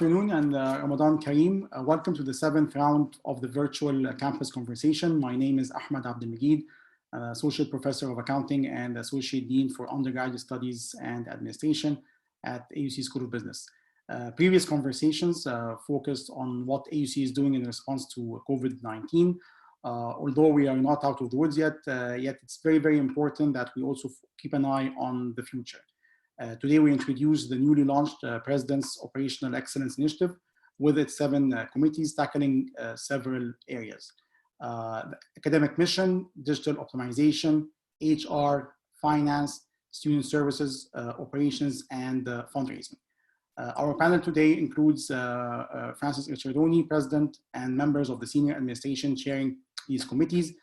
Afternoon and Ramadan Kareem. Welcome to the 7th round of the virtual campus conversation. My name is Ahmed Abdel-Meguid, Associate Professor of Accounting and Associate Dean for Undergraduate Studies and Administration at AUC School of Business. Previous conversations focused on what AUC is doing in response to COVID-19. Although we are not out of the woods yet, it's very, very important that we also keep an eye on the future. Today, we introduce the newly launched President's Operational Excellence Initiative with its 7 committees tackling several areas. Academic mission, digital optimization, HR, finance, student services, operations, and fundraising. Our panel today includes Francis Richardoni, President, and members of the senior administration chairing these committees,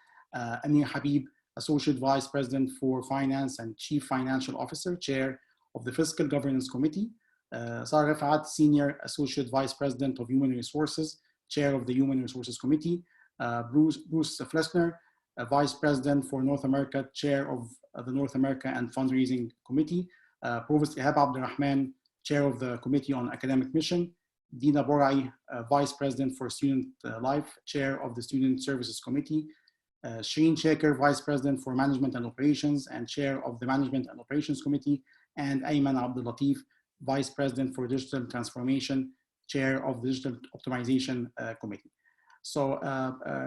Amir Habib, Associate Vice President for Finance and Chief Financial Officer, Chair of the Fiscal Governance Committee, Refaat, Senior Associate Vice President of Human Resources, Chair of the Human Resources Committee, Bruce Flessner, Vice President for North America, Chair of the North America and Fundraising Committee, Provost Ahmed Abdel-Meguid, Chair of the Committee on Academic Mission, Deena Borale, Vice President for Student Life, Chair of the Student Services Committee, Shereen Shaker, Vice President for Management and Operations and Chair of the Management and Operations Committee, and Ayman Abdellatif, Vice President for Digital Transformation, Chair of the Digital Optimization Committee. So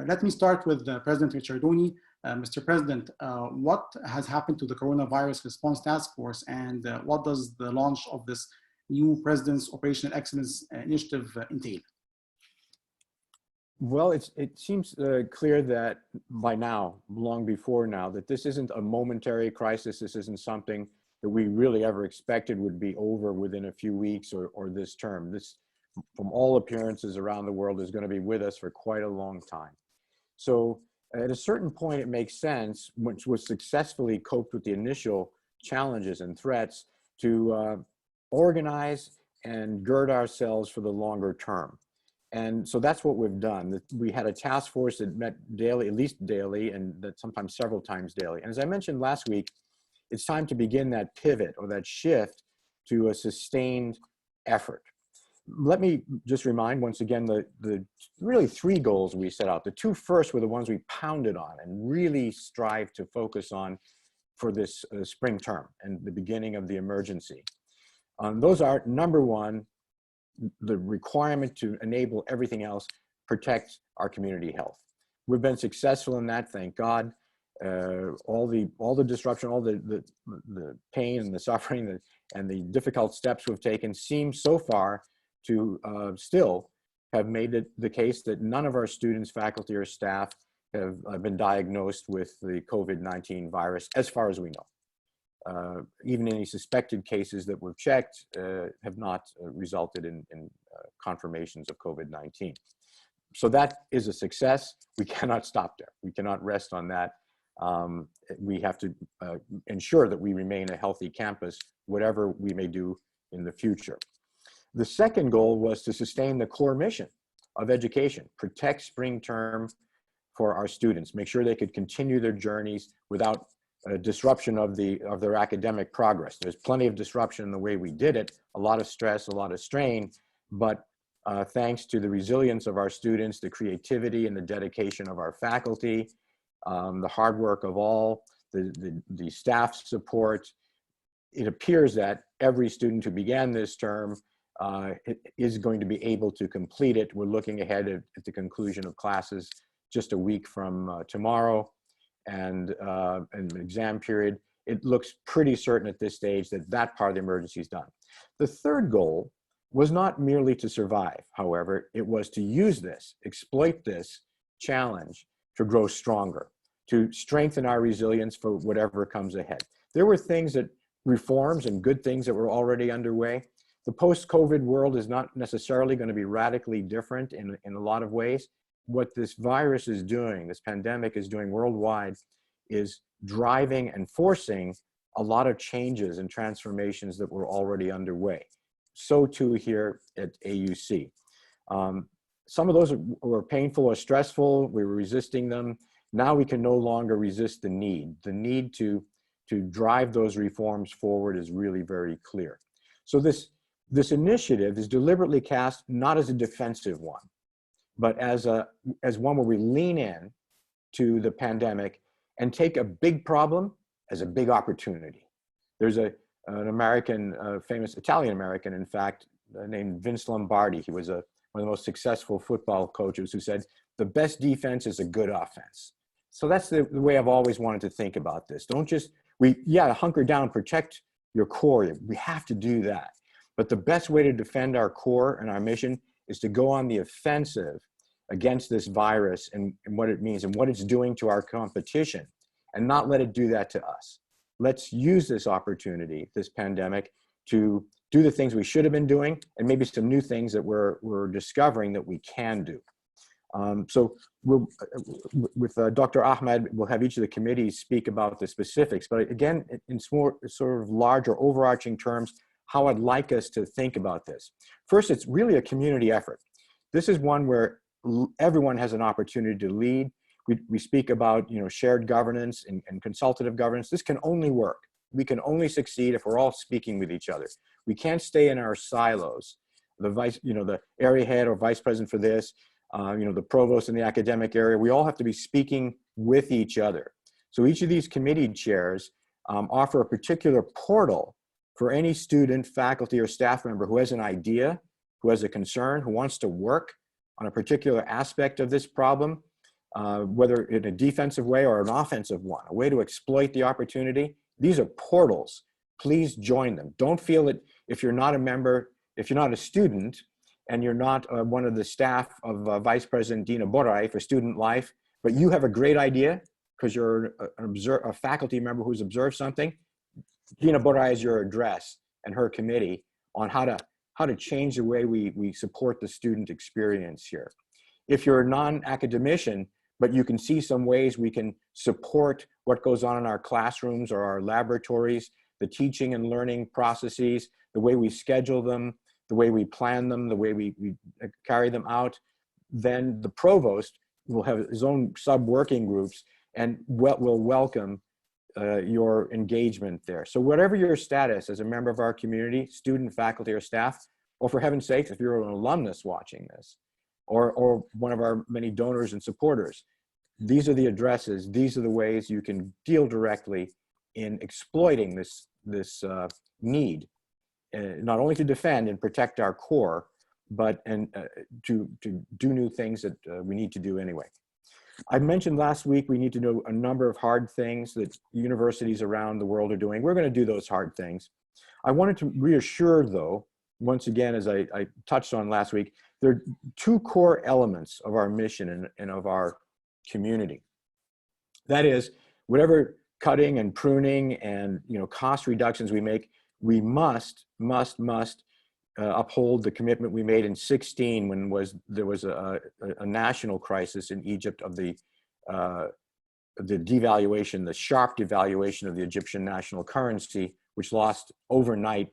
let me start with President Richardoni. Mr. President, what has happened to the Coronavirus Response Task Force, and what does the launch of this new President's Operational Excellence Initiative entail? Well, it seems clear that by now, long before now, that this isn't a momentary crisis. This isn't something that we really ever expected would be over within a few weeks or this term. This, from all appearances around the world, is going to be with us for quite a long time. So at a certain point, it makes sense, once we successfully coped with the initial challenges and threats, to organize and gird ourselves for the longer term. And so that's what we've done. We had a task force that met daily, at least daily, and that sometimes several times daily. And as I mentioned last week, it's time to begin that pivot or that shift to a sustained effort. Let me just remind once again the really 3 goals we set out. The 2 first were the ones we pounded on and really strived to focus on for this spring term and the beginning of the emergency. Those are, number 1, the requirement to enable everything else, protect our community health. We've been successful in that, thank God. All the disruption, all the pain and the suffering and the difficult steps we've taken seem so far to still have made it the case that none of our students, faculty, or staff have been diagnosed with the COVID-19 virus, as far as we know. Even any suspected cases that we've checked have not resulted in confirmations of COVID-19. So that is a success. We cannot stop there. We cannot rest on that. We have to ensure that we remain a healthy campus, whatever we may do in the future. The second goal was to sustain the core mission of education, protect spring term for our students, make sure they could continue their journeys without disruption of their academic progress. There's plenty of disruption in the way we did it, a lot of stress, a lot of strain, but thanks to the resilience of our students, the creativity and the dedication of our faculty, the hard work of all, the staff support, it appears that every student who began this term is going to be able to complete it. We're looking ahead at the conclusion of classes just a week from tomorrow, and an exam period. It looks pretty certain at this stage that that part of the emergency is done. The third goal was not merely to survive, however, it was to use this, exploit this challenge to grow stronger, to strengthen our resilience for whatever comes ahead. There were things that, reforms and good things that were already underway. The post-COVID world is not necessarily going to be radically different in a lot of ways. What this virus is doing, this pandemic is doing worldwide, is driving and forcing a lot of changes and transformations that were already underway. So too here at AUC. Some of those were painful or stressful. We were resisting them. Now we can no longer resist the need. The need to drive those reforms forward is really very clear. So this this initiative is deliberately cast not as a defensive one, but as one where we lean in to the pandemic and take a big problem as a big opportunity. There's an American, famous Italian-American, in fact, named Vince Lombardi. He was one of the most successful football coaches who said, the best defense is a good offense. So that's the way I've always wanted to think about this. Don't just, hunker down, protect your core. We have to do that. But the best way to defend our core and our mission is to go on the offensive against this virus and what it means and what it's doing to our competition, and not let it do that to us. Let's use this opportunity, this pandemic, to do the things we should have been doing, and maybe some new things that we're discovering that we can do. So with Dr. Ahmed, we'll have each of the committees speak about the specifics, but again, in more sort of large or overarching terms, how I'd like us to think about this. First, it's really a community effort. This is one where everyone has an opportunity to lead. We speak about, shared governance and consultative governance. This can only work. We can only succeed if we're all speaking with each other. We can't stay in our silos. The area head or vice president for this, the provost in the academic area, we all have to be speaking with each other. So each of these committee chairs offer a particular portal for any student, faculty, or staff member who has an idea, who has a concern, who wants to work on a particular aspect of this problem, whether in a defensive way or an offensive one, a way to exploit the opportunity. These are portals. Please join them. Don't feel that if you're not a member, if you're not a student, and you're not one of the staff of Vice President Deena Borale for Student Life, but you have a great idea because you're a faculty member who's observed something, Deena Borale is your address and her committee on how to change the way we support the student experience here. If you're a non-academician, but you can see some ways we can support what goes on in our classrooms or our laboratories, the teaching and learning processes, the way we schedule them, the way we plan them, the way we carry them out, then the provost will have his own sub-working groups and will welcome your engagement there. So whatever your status as a member of our community, student, faculty, or staff, or for heaven's sakes, if you're an alumnus watching this, or one of our many donors and supporters, these are the addresses, these are the ways you can deal directly in exploiting this need, not only to defend and protect our core, but to do new things that we need to do anyway. I mentioned last week we need to do a number of hard things that universities around the world are doing. We're going to do those hard things. I wanted to reassure, though, once again, as I touched on last week, there are two core elements of our mission and of our community. That is, whatever cutting and pruning and cost reductions we make, we must uphold the commitment we made in 2016 when there was a national crisis in Egypt of the devaluation, the sharp devaluation of the Egyptian national currency, which lost overnight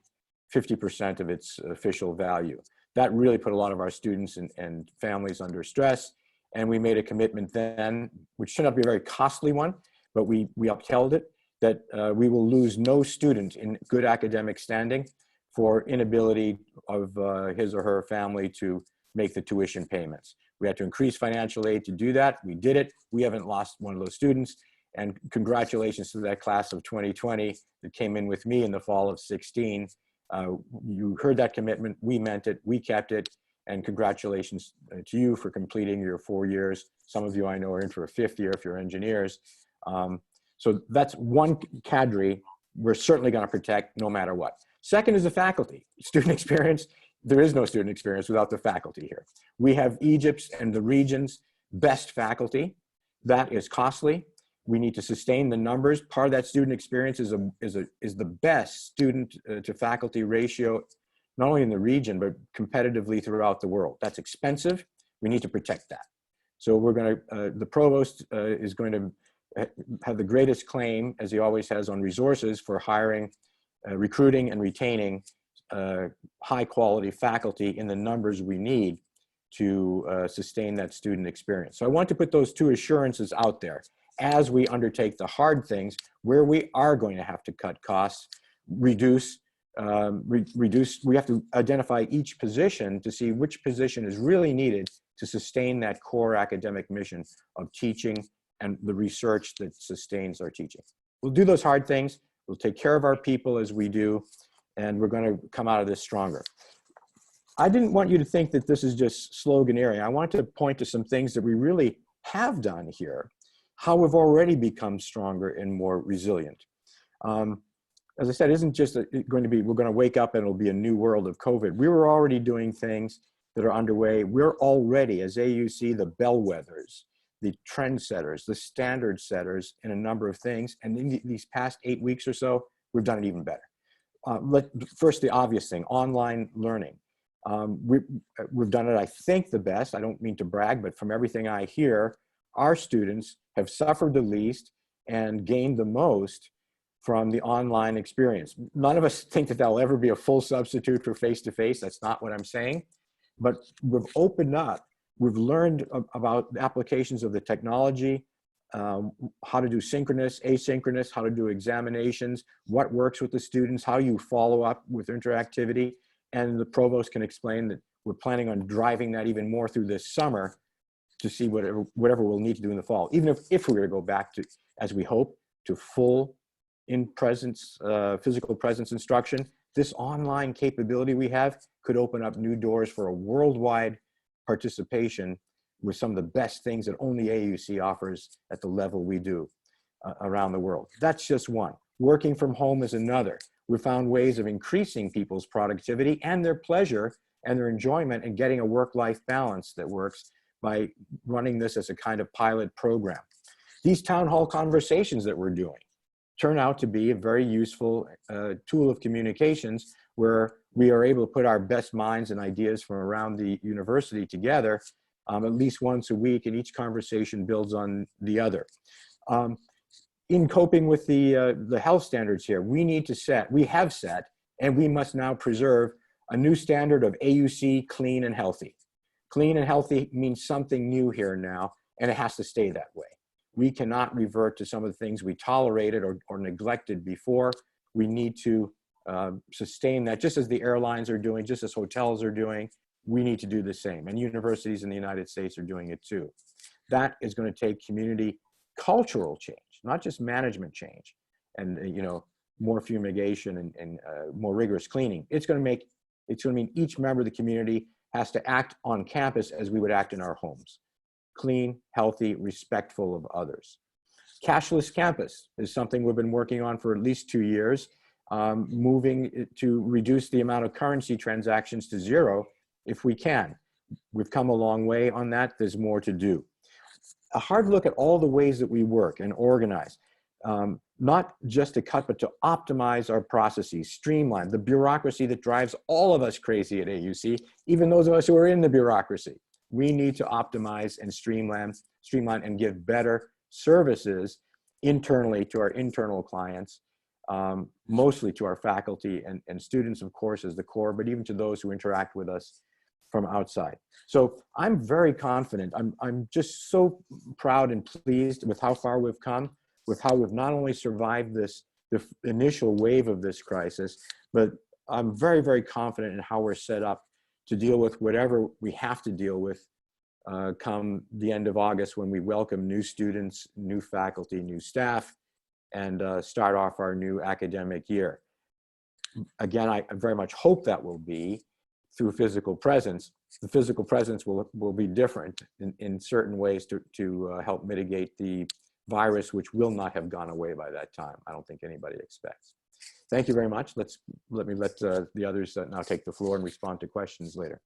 50% of its official value. That really put a lot of our students and families under stress. And we made a commitment then, which turned out to be a very costly one, but we upheld it, that we will lose no student in good academic standing for inability of his or her family to make the tuition payments. We had to increase financial aid to do that. We did it. We haven't lost one of those students. And congratulations to that class of 2020 that came in with me in the fall of 2016. You heard that commitment. We meant it. We kept it. And congratulations to you for completing your 4 years. Some of you I know are in for a 5th year if you're engineers. So that's one cadre we're certainly going to protect no matter what. Second is the faculty. Student experience, there is no student experience without the faculty here. We have Egypt's and the region's best faculty. That is costly. We need to sustain the numbers. Part of that student experience is the best student to faculty ratio, not only in the region, but competitively throughout the world. That's expensive. We need to protect that. So we're going to, the provost is going to have the greatest claim, as he always has, on resources for hiring, recruiting and retaining high quality faculty in the numbers we need to sustain that student experience. So I want to put those two assurances out there as we undertake the hard things where we are going to have to cut costs, reduce we have to identify each position to see which position is really needed to sustain that core academic mission of teaching and the research that sustains our teaching. We'll do those hard things. We'll take care of our people as we do, and we're going to come out of this stronger. I didn't want you to think that this is just sloganeering. I want to point to some things that we really have done here, how we've already become stronger and more resilient. As I said, it isn't just going to be, we're going to wake up and it'll be a new world of COVID. We were already doing things that are underway. We're already, as AUC, the bellwethers, the trendsetters, the standard setters in a number of things. And in these past 8 weeks or so, we've done it even better. First, the obvious thing, online learning. We've done it, I think, the best. I don't mean to brag, but from everything I hear, our students have suffered the least and gained the most from the online experience. None of us think that that'll ever be a full substitute for face-to-face. That's not what I'm saying. But we've opened up. We've learned about the applications of the technology, how to do synchronous, asynchronous, how to do examinations, what works with the students, how you follow up with interactivity. And the provost can explain that we're planning on driving that even more through this summer to see whatever we'll need to do in the fall. Even if we were to go back to, as we hope, to full in-presence, physical presence instruction, this online capability we have could open up new doors for a worldwide participation with some of the best things that only AUC offers at the level we do around the world. That's just one. Working from home is another. We found ways of increasing people's productivity and their pleasure and their enjoyment and getting a work-life balance that works by running this as a kind of pilot program. These town hall conversations that we're doing turn out to be a very useful tool of communications where we are able to put our best minds and ideas from around the university together at least once a week, and each conversation builds on the other. In coping with the health standards here, we have set, and we must now preserve a new standard of AUC clean and healthy. Clean and healthy means something new here now, and it has to stay that way. We cannot revert to some of the things we tolerated or neglected before. We need to sustain that, just as the airlines are doing, just as hotels are doing. We need to do the same, and universities in the United States are doing it too. That is going to take community cultural change, not just management change, and more fumigation and more rigorous cleaning. It's going to mean each member of the community has to act on campus as we would act in our homes. Clean, healthy, respectful of others. Cashless campus is something we've been working on for at least 2 years, moving to reduce the amount of currency transactions to zero if we can. We've come a long way on that. There's more to do. A hard look at all the ways that we work and organize, not just to cut, but to optimize our processes, streamline the bureaucracy that drives all of us crazy at AUC, even those of us who are in the bureaucracy. We need to optimize and streamline and give better services internally to our internal clients, mostly to our faculty and students, of course, as the core, but even to those who interact with us from outside. So I'm very confident. I'm just so proud and pleased with how far we've come, with how we've not only survived the initial wave of this crisis, but I'm very, very confident in how we're set up to deal with whatever we have to deal with come the end of August, when we welcome new students, new faculty, new staff, and start off our new academic year. Again, I very much hope that will be through physical presence. The physical presence will be different in certain ways to help mitigate the virus, which will not have gone away by that time. I don't think anybody expects. Thank you very much. Let me let the others now take the floor and respond to questions later.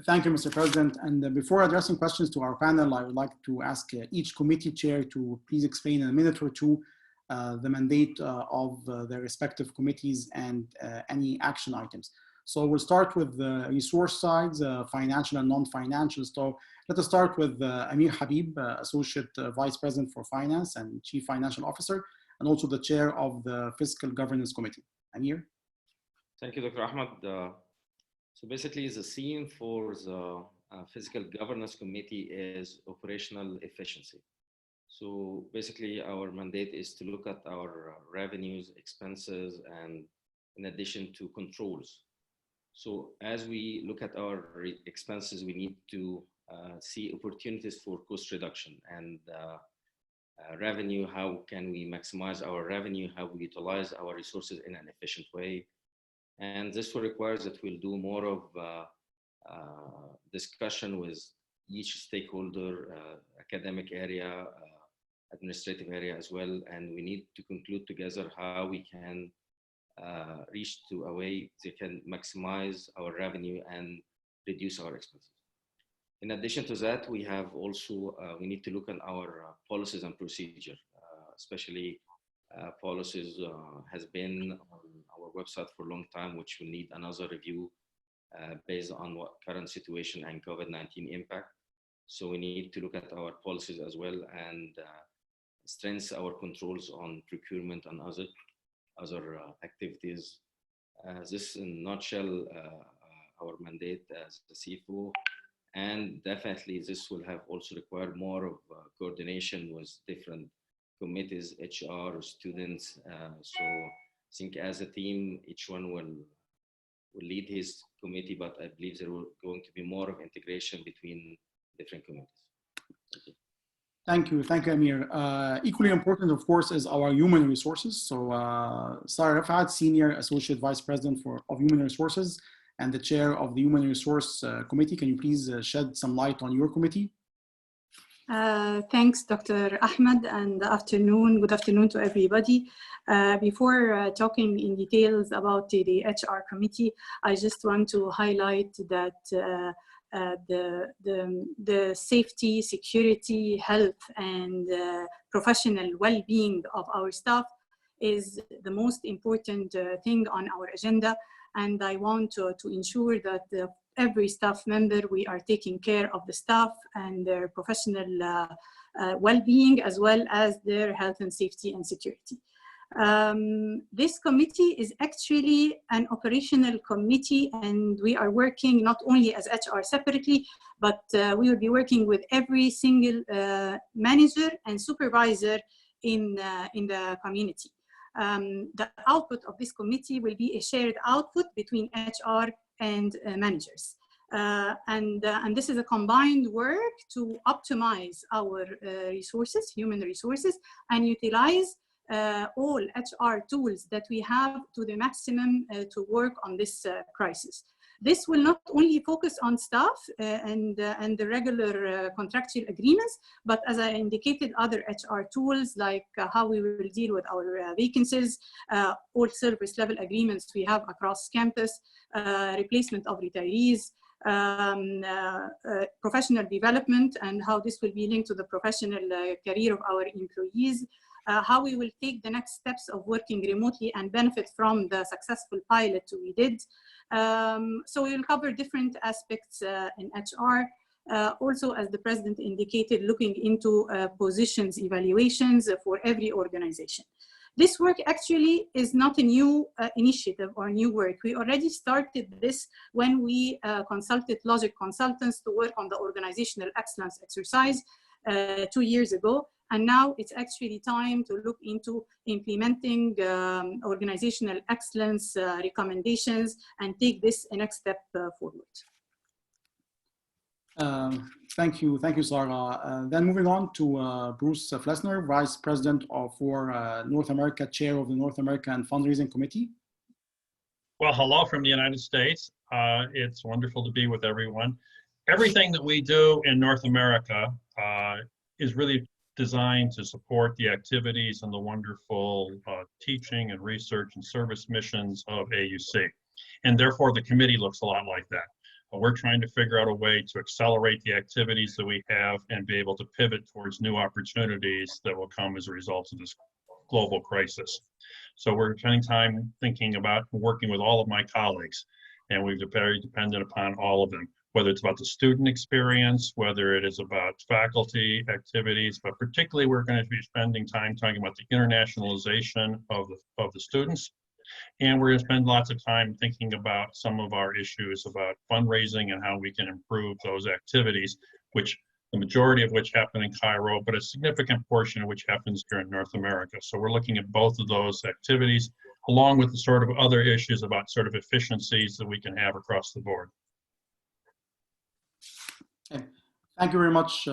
Thank you, Mr. President. And before addressing questions to our panel, I would like to ask each committee chair to please explain in a minute or two the mandate of their respective committees and any action items. So we'll start with the resource sides, financial and non-financial. So let us start with Amir Habib, Associate Vice President for Finance and Chief Financial Officer, and also the Chair of the Fiscal Governance Committee. Amir? Thank you, Dr. Ahmed. So basically, the theme for the Fiscal Governance Committee is operational efficiency. So basically, our mandate is to look at our revenues, expenses, and in addition to controls. So as we look at our expenses, we need to see opportunities for cost reduction and revenue. How can we maximize our revenue? How we utilize our resources in an efficient way? And this will require that we'll do more of discussion with each stakeholder, academic area, administrative area as well. And we need to conclude together how we can reach to a way that can maximize our revenue and reduce our expenses. In addition to that, we have also, we need to look at our policies and procedure, especially policies has been on our website for a long time, which will need another review based on what current situation and COVID-19 impact. So we need to look at our policies as well and strengthen our controls on procurement and other activities. This in a nutshell, our mandate as the CFO, and definitely this will have also required more of coordination with different committees, HR, students. So I think as a team, each one will lead his committee, but I believe there will going to be more of integration between different committees. Thank you. Thank you, Amir. Equally important, of course, is our human resources. So Sarah Refaat, Senior Associate Vice President of Human Resources and the Chair of the Human Resource Committee. Can you please shed some light on your committee? Thanks, Dr. Ahmed, and good afternoon to everybody. Before talking in details about the HR committee, I just want to highlight that the safety, security, health, and professional well-being of our staff is the most important thing on our agenda. And I want to ensure that every staff member, we are taking care of the staff and their professional well-being, as well as their health and safety and security. This committee is actually an operational committee, and we are working not only as HR separately, but we will be working with every single manager and supervisor in the community. The output of this committee will be a shared output between HR and managers. And this is a combined work to optimize our resources, human resources, and utilize all HR tools that we have to the maximum to work on this crisis. This will not only focus on staff and the regular contractual agreements, but as I indicated, other HR tools like how we will deal with our vacancies, all service level agreements we have across campus, replacement of retirees, professional development, and how this will be linked to the professional career of our employees, how we will take the next steps of working remotely and benefit from the successful pilot we did. So we will cover different aspects in HR. Also, as the President indicated, looking into positions evaluations for every organization. This work actually is not a new initiative or new work. We already started this when we consulted Logic Consultants to work on the organizational excellence exercise 2 years ago. And now it's actually time to look into implementing organizational excellence recommendations and take this a next step forward. Thank you, Sarah. Then moving on to Bruce Flessner, Vice President for North America, Chair of the North American Fundraising Committee. Well, hello from the United States. It's wonderful to be with everyone. Everything that we do in North America is really designed to support the activities and the wonderful teaching and research and service missions of AUC. And therefore, the committee looks a lot like that. We're trying to figure out a way to accelerate the activities that we have and be able to pivot towards new opportunities that will come as a result of this global crisis. So we're spending time thinking about working with all of my colleagues, and we're very dependent upon all of them, whether it's about the student experience, whether it is about faculty activities, but particularly we're going to be spending time talking about the internationalization of the students. And we're going to spend lots of time thinking about some of our issues about fundraising and how we can improve those activities, which the majority of which happen in Cairo, but a significant portion of which happens here in North America. So we're looking at both of those activities. along with the sort of other issues about sort of efficiencies that we can have across the board. Okay. Thank you very much,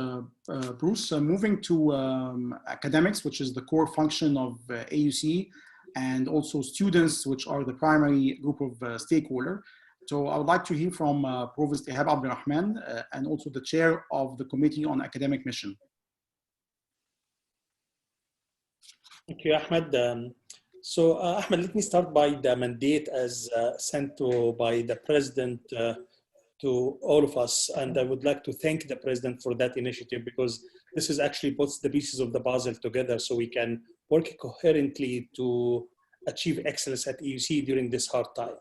Bruce. Moving to academics, which is the core function of AUC, and also students, which are the primary group of stakeholders. So I would like to hear from Provost Ahmed Abdel-Rahman and also the chair of the Committee on Academic Mission. Thank you, Ahmed. Ahmed, let me start by the mandate as sent by the President to all of us. And I would like to thank the President for that initiative, because this is actually puts the pieces of the puzzle together so we can work coherently to achieve excellence at AUC during this hard time.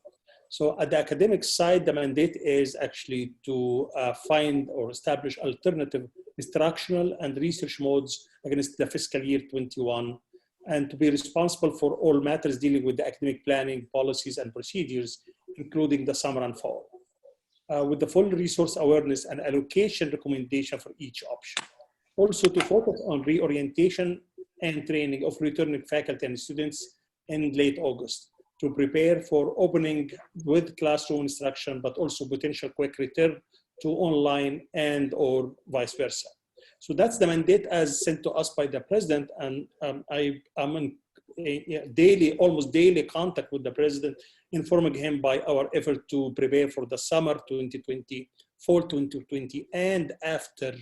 So at the academic side, the mandate is actually to find or establish alternative instructional and research modes against the fiscal year 21, and to be responsible for all matters dealing with the academic planning, policies, and procedures, including the summer and fall, with the full resource awareness and allocation recommendation for each option. Also to focus on reorientation and training of returning faculty and students in late August, to prepare for opening with classroom instruction, but also potential quick return to online and or vice versa. So that's the mandate as sent to us by the President, and I am in daily, almost daily contact with the President, informing him by our effort to prepare for the summer 2020, fall 2020, and after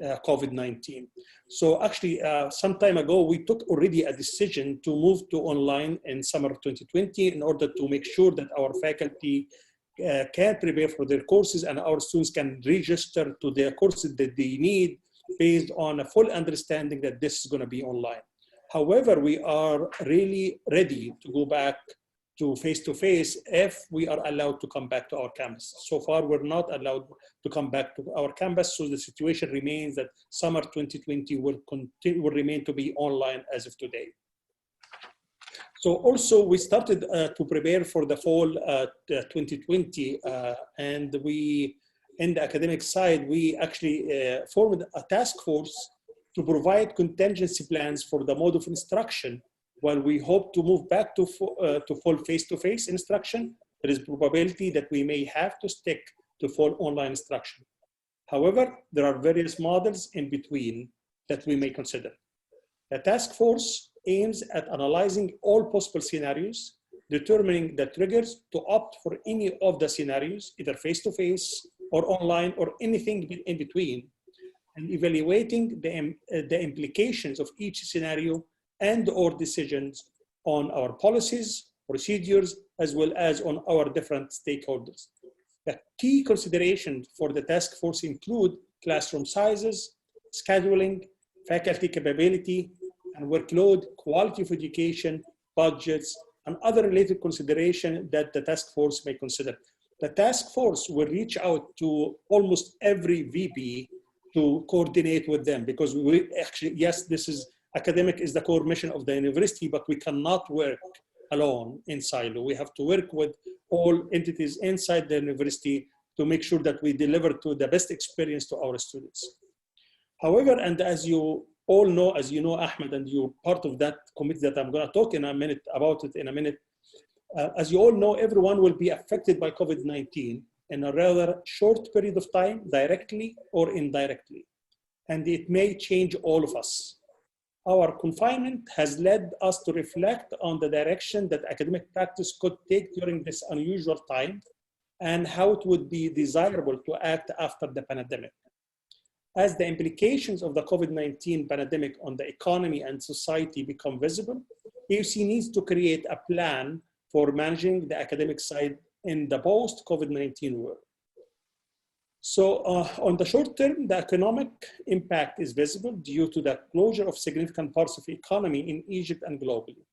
COVID-19. So actually, some time ago, we took already a decision to move to online in summer 2020 in order to make sure that our faculty can prepare for their courses and our students can register to their courses that they need based on a full understanding that this is going to be online. However, we are really ready to go back to face-to-face if we are allowed to come back to our campus. So far, we're not allowed to come back to our campus, so the situation remains that summer 2020 will remain to be online as of today. So also, we started to prepare for the fall 2020, and we, in the academic side, we actually formed a task force to provide contingency plans for the mode of instruction. While we hope to move back to full face-to-face instruction, there is probability that we may have to stick to full online instruction. However, there are various models in between that we may consider. The task force aims at analyzing all possible scenarios, determining the triggers to opt for any of the scenarios, either face-to-face or online or anything in between, and evaluating the implications of each scenario and or decisions on our policies, procedures, as well as on our different stakeholders. The key considerations for the task force include classroom sizes, scheduling, faculty capability, and workload, quality of education, budgets, and other related considerations that the task force may consider. The task force will reach out to almost every VP to coordinate with them, because we actually, yes, this is academic is the core mission of the university, but we cannot work alone in silo. We have to work with all entities inside the university to make sure that we deliver to the best experience to our students. However, and as you all know, as you know, Ahmed, and you're part of that committee that I'm going to talk in a minute about it in a minute. As you all know, everyone will be affected by COVID-19 in a rather short period of time, directly or indirectly. And it may change all of us. Our confinement has led us to reflect on the direction that academic practice could take during this unusual time and how it would be desirable to act after the pandemic. As the implications of the COVID-19 pandemic on the economy and society become visible, AUC needs to create a plan for managing the academic side in the post-COVID-19 world. So on the short term, the economic impact is visible due to the closure of significant parts of the economy in Egypt and globally.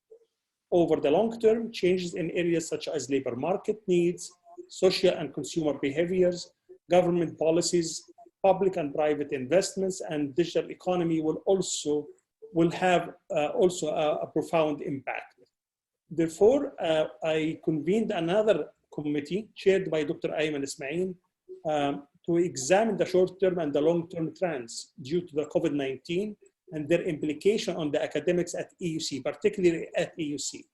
Over the long term, changes in areas such as labor market needs, social and consumer behaviors, government policies, public and private investments, and digital economy will have a profound impact. Therefore, I convened another committee chaired by Dr. Ayman Abdellatif to examine the short-term and the long-term trends due to the COVID-19 and their implication on the academics at AUC, particularly at AUC.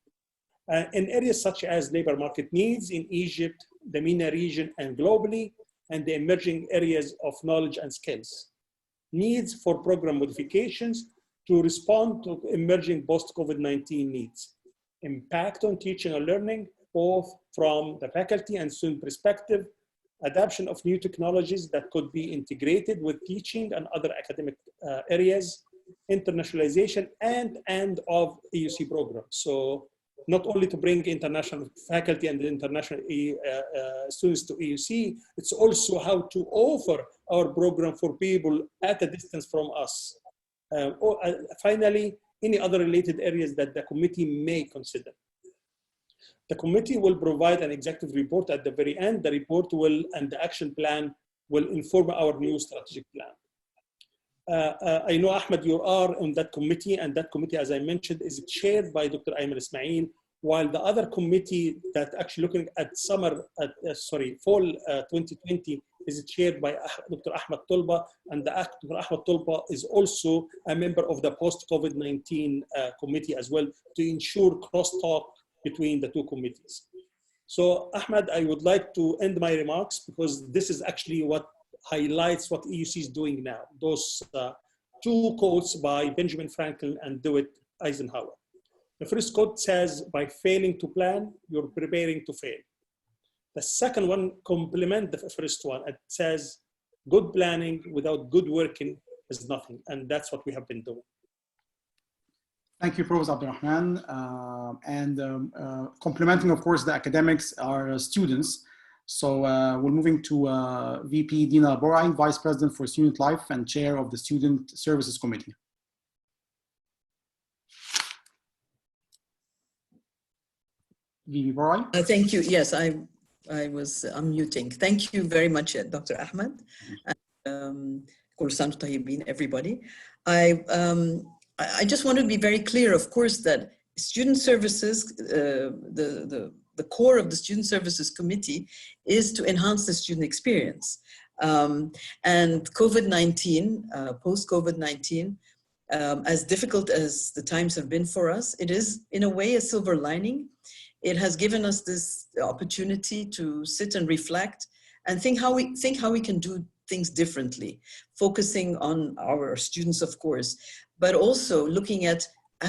in areas such as labor market needs in Egypt, the MENA region, and globally, and the emerging areas of knowledge and skills. Needs for program modifications to respond to emerging post-COVID-19 needs. Impact on teaching and learning, both from the faculty and student perspective, adoption of new technologies that could be integrated with teaching and other academic areas, internationalization and of AUC programs. So not only to bring international faculty and international students to AUC, it's also how to offer our program for people at a distance from us. Finally, any other related areas that the committee may consider. The committee will provide an executive report at the very end. The report will, and the action plan will inform our new strategic plan. I know, Ahmed, you are on that committee, and that committee, as I mentioned, is chaired by Dr. Ayman Ismail, while the other committee that actually looking at fall 2020 is chaired by Dr. Ahmed Tolba, and Dr. Ahmed Tolba is also a member of the post-COVID-19 committee as well, to ensure crosstalk between the two committees. So Ahmed, I would like to end my remarks because this is actually what highlights what AUC is doing now. Those two quotes by Benjamin Franklin and Dwight Eisenhower. The first quote says, by failing to plan, you're preparing to fail. The second one complements the first one. It says, good planning without good working is nothing. And that's what we have been doing. Thank you, Provost Abdulrahman. Complementing, of course, the academics are students. So we're moving to VP Deena Borale, Vice President for Student Life and Chair of the Student Services Committee. VP Borale. Thank you. Yes, I was unmuting. Thank you very much, Dr. Ahmed. Kursan Tayyibin, everybody. I just want to be very clear, of course, that student services, the core of the Student Services Committee is to enhance the student experience. And COVID-19, post-COVID-19, as difficult as the times have been for us, it is in a way a silver lining. It has given us this opportunity to sit and reflect and think how we can do things differently, focusing on our students, of course, but also looking at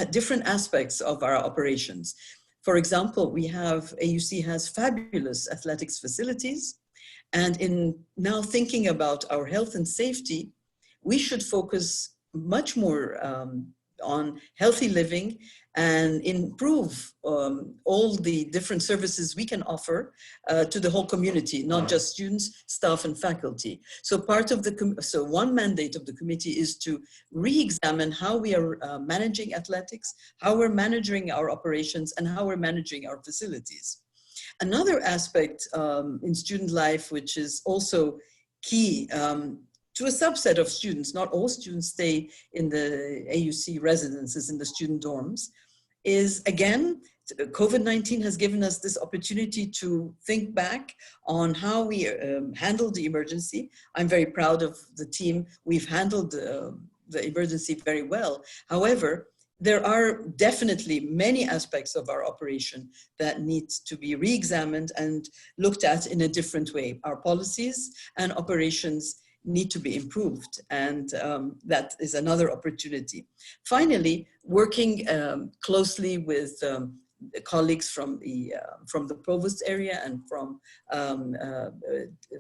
different aspects of our operations. For example, AUC has fabulous athletics facilities, and in now thinking about our health and safety, we should focus much more on healthy living and improve all the different services we can offer to the whole community, not just students, staff, and faculty. So one mandate of the committee is to re-examine how we are managing athletics, how we're managing our operations, and how we're managing our facilities. Another aspect in student life, which is also key to a subset of students, not all students stay in the AUC residences, in the student dorms, is again, COVID-19 has given us this opportunity to think back on how we handled the emergency. I'm very proud of the team. We've handled the emergency very well. However, there are definitely many aspects of our operation that need to be re-examined and looked at in a different way. Our policies and operations need to be improved, and that is another opportunity. Finally, working closely with colleagues from the Provost area and from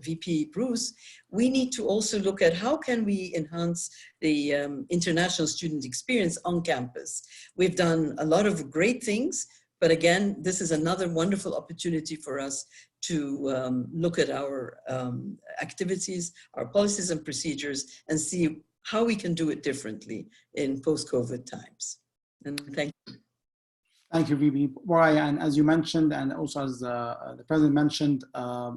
VP Bruce, we need to also look at how can we enhance the international student experience on campus. We've done a lot of great things, but again, this is another wonderful opportunity for us to look at our activities, our policies and procedures, and see how we can do it differently in post-COVID times. And thank you. Thank you, VP Borale. And as you mentioned, and also as the President mentioned,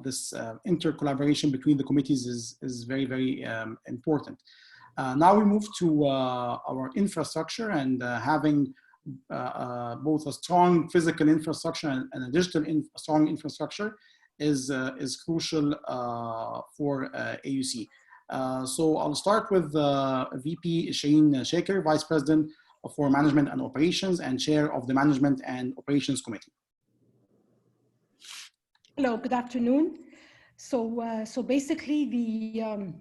this inter-collaboration between the committees is very, very important. Now we move to our infrastructure, and having both a strong physical infrastructure and a digital strong infrastructure is crucial for AUC. So I'll start with VP Shereen Shaker, Vice President for Management and Operations and Chair of the Management and Operations Committee. Hello, good afternoon. So basically, I'm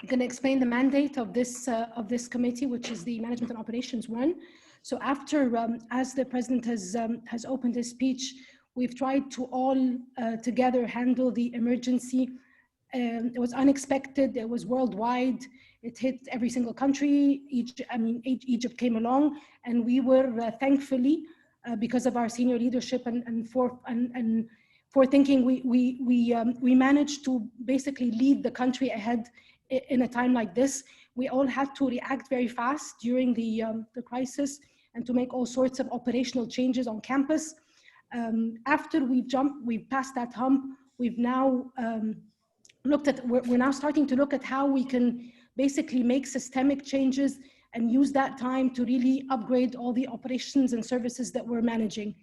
going to explain the mandate of this committee, which is the Management and Operations 1. So after, as the President has opened his speech, we've tried to all together handle the emergency. It was unexpected. It was worldwide. It hit every single country. Egypt came along, and we were thankfully, because of our senior leadership and for thinking, we managed to basically lead the country ahead in a time like this. We all had to react very fast during the crisis and to make all sorts of operational changes on campus. After we've passed that hump, we've now we're now starting to look at how we can basically make systemic changes and use that time to really upgrade all the operations and services that we're managing.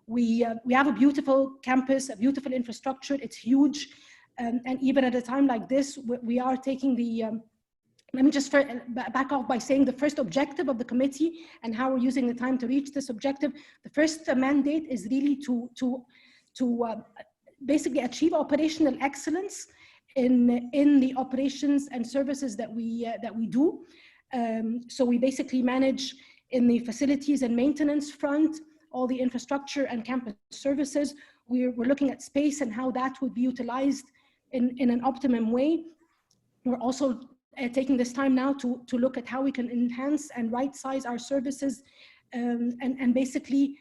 We have a beautiful campus, a beautiful infrastructure. It's huge. And even at a time like this, we are taking the, let me just back off by saying the first objective of the committee and how we're using the time to reach this objective. The first mandate is really to basically achieve operational excellence in the operations and services that we do. So we basically manage in the facilities and maintenance front, all the infrastructure and campus services. We're looking at space and how that would be utilized in an optimum way. We're also taking this time now to look at how we can enhance and right-size our services and basically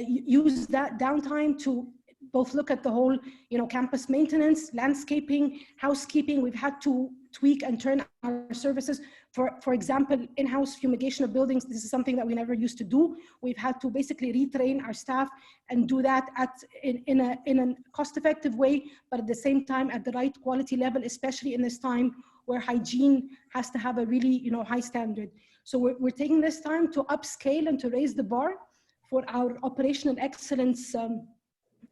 use that downtime to both look at the whole, campus maintenance, landscaping, housekeeping. We've had to tweak and turn our services. For example, in-house fumigation of buildings, this is something that we never used to do. We've had to basically retrain our staff and do that in a cost-effective way, but at the same time at the right quality level, especially in this time where hygiene has to have a really high standard. So we're taking this time to upscale and to raise the bar for our operational excellence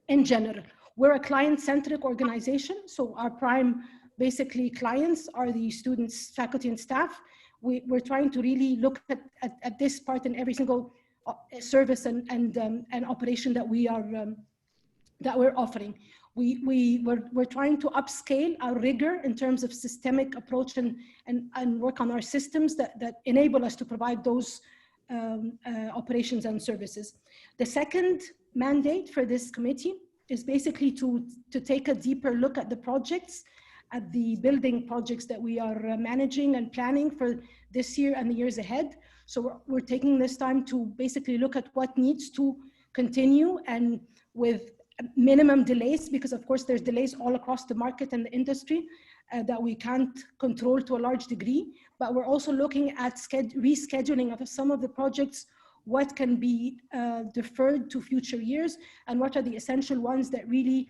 in general. We're a client-centric organization, so our prime basically clients are the students, faculty, and staff. We're trying to really look at this part in every single service and operation that we're offering. We're trying to upscale our rigor in terms of systemic approach and work on our systems that enable us to provide those operations and services. The second mandate for this committee is basically to take a deeper look at the projects, at the building projects that we are managing and planning for this year and the years ahead. So we're taking this time to basically look at what needs to continue and with minimum delays, because of course there's delays all across the market and the industry that we can't control to a large degree, but we're also looking at rescheduling of some of the projects, what can be deferred to future years, and what are the essential ones that really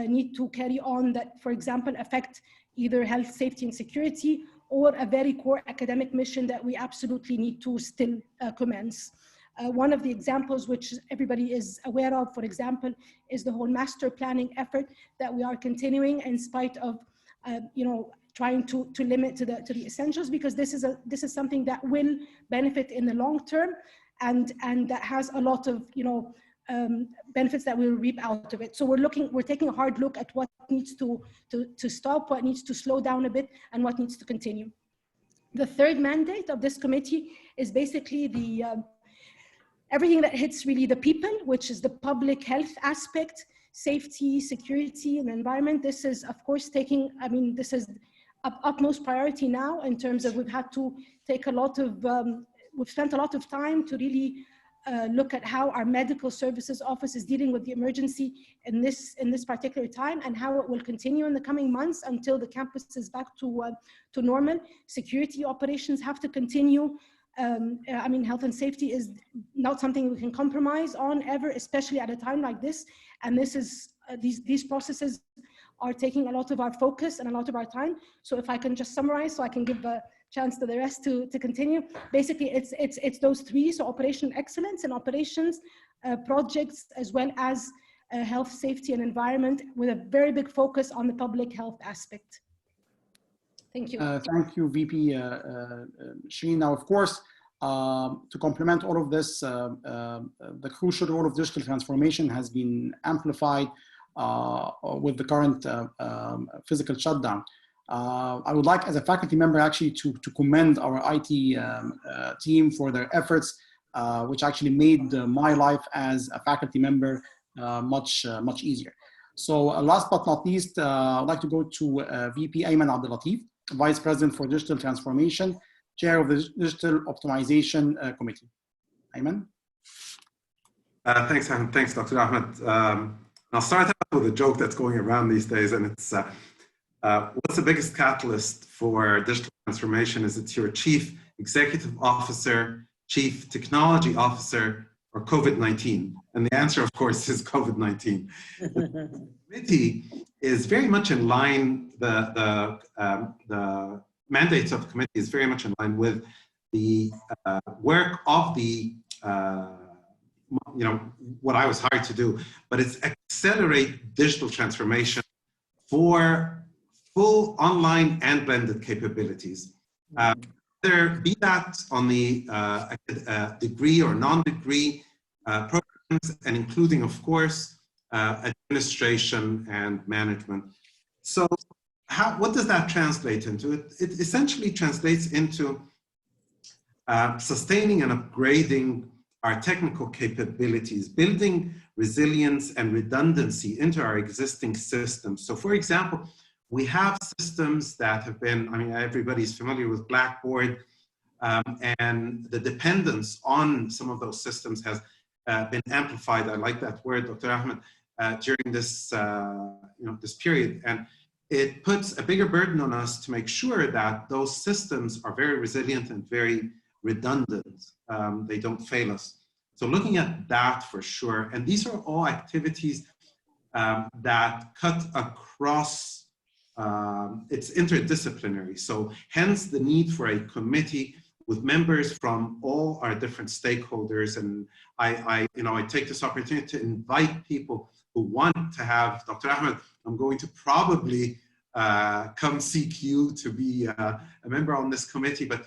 need to carry on that, for example, affect either health, safety, and security, or a very core academic mission that we absolutely need to still commence. One of the examples which everybody is aware of, for example, is the whole master planning effort that we are continuing in spite of, trying to limit to the essentials, because this is something that will benefit in the long term, and that has a lot of benefits that we'll reap out of it. So we're taking a hard look at what needs to stop, what needs to slow down a bit, and what needs to continue. The third mandate of this committee is basically everything that hits really the people, which is the public health aspect, safety, security, and environment. This is, of course, this is utmost priority now in terms of we've had to take we've spent a lot of time to really look at how our medical services office is dealing with the emergency in this particular time, and how it will continue in the coming months until the campus is back to normal. Security operations have to continue. Health and safety is not something we can compromise on ever, especially at a time like this. And this is these processes are taking a lot of our focus and a lot of our time. So if I can just summarize, so I can give a chance to the rest to continue. Basically, it's those three: so operational excellence and operations, projects, as well as health, safety, and environment, with a very big focus on the public health aspect. Thank you. Thank you, VP Shereen. Now, of course, to complement all of this, the crucial role of digital transformation has been amplified with the current physical shutdown. I would like, as a faculty member, actually to commend our IT team for their efforts, which actually made my life as a faculty member much easier. So last but not least, I'd like to go to VP Ayman Abdellatif, Vice President for Digital Transformation, Chair of the Digital Optimization Committee. Ayman? Thanks, Ahmed. Thanks, Dr. Ahmed. I'll start out with a joke that's going around these days, and it's what's the biggest catalyst for digital transformation? Is it your Chief Executive Officer, Chief Technology Officer, or COVID-19? And the answer, of course, is COVID-19. The committee is very much in line, the mandates of the committee is very much in line with the work of the, what I was hired to do, but it's accelerate digital transformation for full online and blended capabilities. Whether be that on the degree or non-degree programs, and including, of course, administration and management. So what does that translate into? It essentially translates into sustaining and upgrading our technical capabilities, building resilience and redundancy into our existing systems. So for example, we have systems that have been, everybody's familiar with Blackboard, and the dependence on some of those systems has been amplified. I like that word, Dr. Ahmed, during this, this period. And it puts a bigger burden on us to make sure that those systems are very resilient and very redundant. They don't fail us. So looking at that for sure. And these are all activities that cut across, it's interdisciplinary. So hence the need for a committee with members from all our different stakeholders. And I take this opportunity to invite people who want to have, Dr. Ahmed, I'm going to probably come seek you to be a member on this committee, but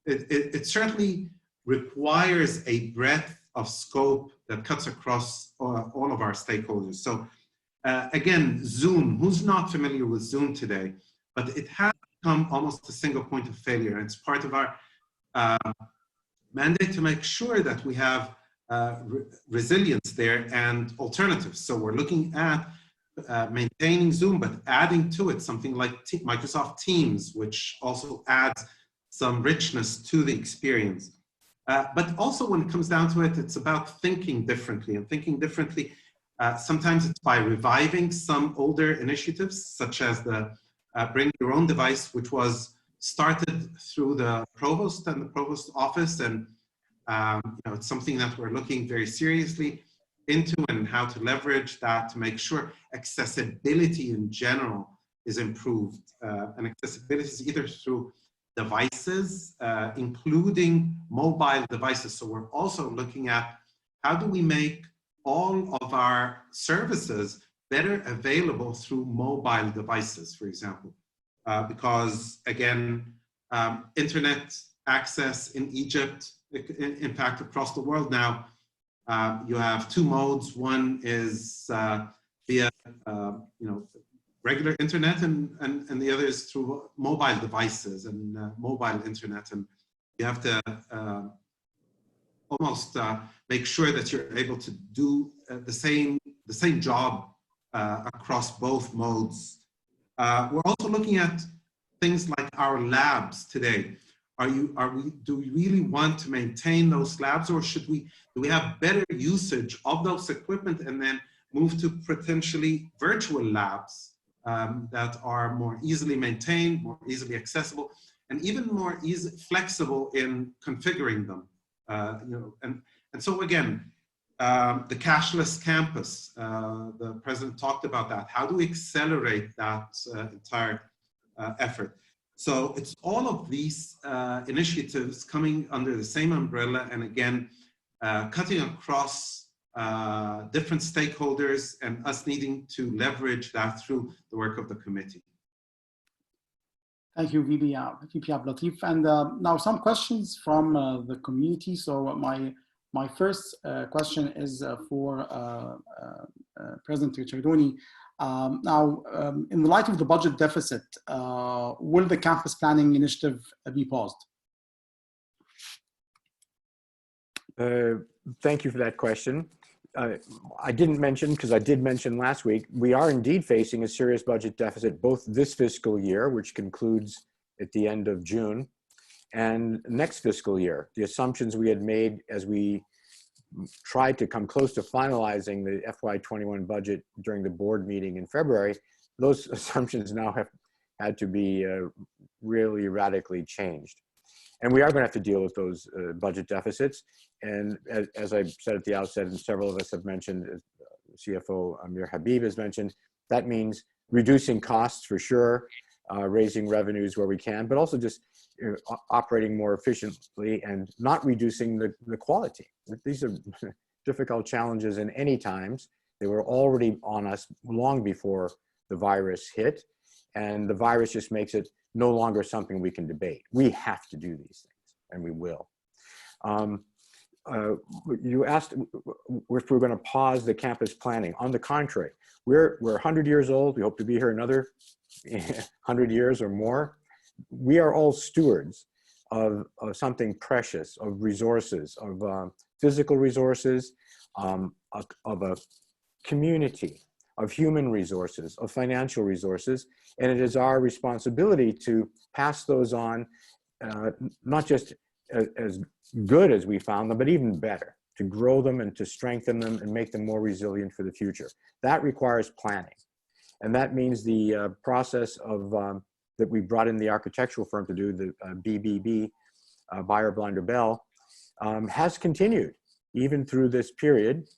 it certainly requires a breadth of scope that cuts across all of our stakeholders. So again, Zoom, who's not familiar with Zoom today, but it has become almost a single point of failure. And it's part of our mandate to make sure that we have resilience there and alternatives. So we're looking at maintaining Zoom, but adding to it something like Microsoft Teams, which also adds some richness to the experience. But also when it comes down to it, it's about thinking differently, and thinking differently. Sometimes it's by reviving some older initiatives, such as the Bring Your Own Device, which was started through the Provost and the Provost office. And it's something that we're looking very seriously into, and how to leverage that to make sure accessibility in general is improved. And accessibility is either through devices, including mobile devices. So we're also looking at how do we make all of our services better available through mobile devices, for example, because again, internet access in Egypt, in fact, across the world now, you have two modes. One is via, regular internet, and the other is through mobile devices and mobile internet. And you have to almost make sure that you're able to do the same job across both modes. We're also looking at things like our labs today. Do we really want to maintain those labs, or do we have better usage of those equipment and then move to potentially virtual labs that are more easily maintained, more easily accessible, and even more flexible in configuring them. And so again, the cashless campus, the president talked about that. How do we accelerate that entire effort? So it's all of these initiatives coming under the same umbrella, and again, cutting across different stakeholders, and us needing to leverage that through the work of the committee. Thank you, VP Abdellatif. And now some questions from the community. So my first question is for President Richardoni. Now, in the light of the budget deficit, will the campus planning initiative be paused? Thank you for that question. I didn't mention, because I did mention last week, we are indeed facing a serious budget deficit both this fiscal year, which concludes at the end of June, and next fiscal year. The assumptions we had made as we tried to come close to finalizing the FY21 budget during the board meeting in February, those assumptions now have had to be really radically changed. And we are going to have to deal with those budget deficits. And as I said at the outset, and several of us have mentioned, CFO Amir Habib has mentioned, that means reducing costs for sure, raising revenues where we can, but also just operating more efficiently and not reducing the quality. These are difficult challenges in any times. They were already on us long before the virus hit, and the virus just makes it no longer something we can debate. We have to do these things, and we will. You asked if we're going to pause the campus planning. On the contrary, we're 100 years old. We hope to be here another 100 years or more. We are all stewards of something precious, of resources, of physical resources, of a community, of human resources, of financial resources. And it is our responsibility to pass those on, not just as good as we found them, but even better, to grow them and to strengthen them and make them more resilient for the future. That requires planning. And that means the process of that we brought in the architectural firm to do, the BBB, Buyer Blinder Bell, has continued even through this period.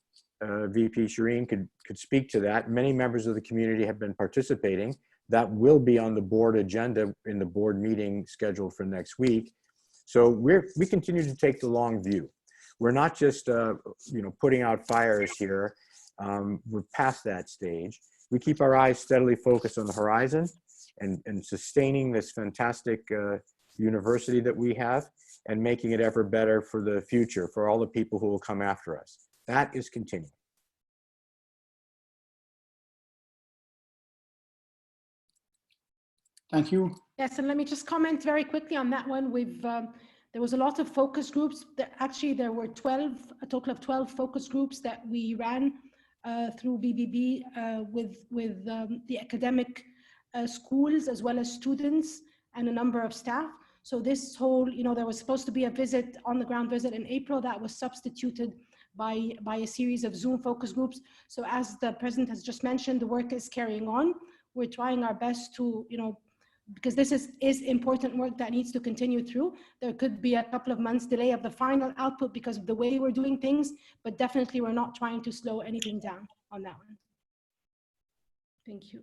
VP Shereen could speak to that. Many members of the community have been participating. That will be on the board agenda in the board meeting scheduled for next week. So we continue to take the long view. We're not just putting out fires here. We're past that stage. We keep our eyes steadily focused on the horizon and sustaining this fantastic university that we have and making it ever better for the future, for all the people who will come after us. That is continuing. Thank you. Yes, and let me just comment very quickly on that one. There was a lot of focus groups. Actually, there were a total of 12 focus groups that we ran through BBB with the academic schools as well as students and a number of staff. So this whole, there was supposed to be a visit, on the ground visit in April that was substituted by a series of Zoom focus groups. So as the president has just mentioned, the work is carrying on. We're trying our best to, because this is important work that needs to continue through. There could be a couple of months delay of the final output because of the way we're doing things, but definitely we're not trying to slow anything down on that one. Thank you.